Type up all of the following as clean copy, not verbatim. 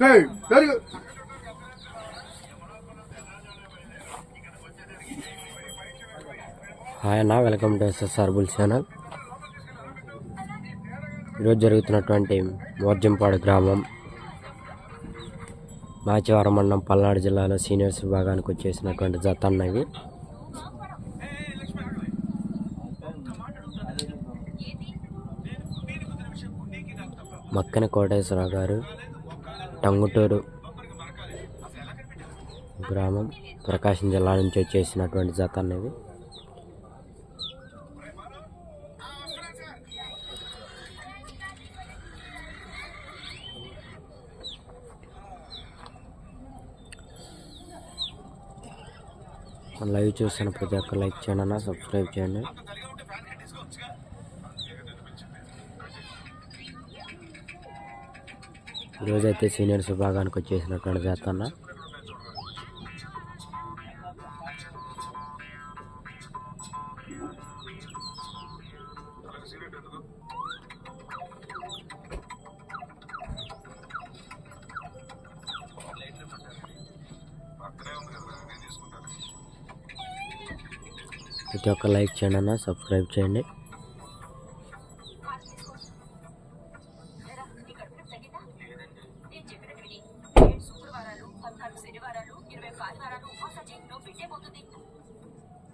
Very good. Hi అన్న, welcome to SSR bull channel. ఈరోజు జరుగుతున్నటువంటి మోర్జంపాడు గ్రామం మాచివరం మండలం పల్నాడు జిల్లాలో సీనియర్స్ విభాగానికి వచ్చేసినటువంటి జత అన్నవి. మక్కన కోటేశ్వరరావు గారు, టంగుటూరు గ్రామం, ప్రకాశం జిల్లా నుంచి వచ్చేసినటువంటి జత అన్నవి. లైవ్ చూస్తున్న ప్రతి ఒక్క లైక్ చేయండి అన్న, సబ్స్క్రైబ్ చేయండి. ఈరోజైతే సీనియర్స్ విభాగానికి వచ్చేసినటువంటి జత అన్న. ప్రతి ఒక్క లైక్ చేయండి అన్న, సబ్స్క్రైబ్ చేయండి.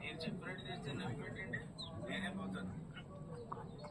నేను చెప్పినట్టు చేస్తే నవ్వు పెట్టండి, నేనే పోతాను.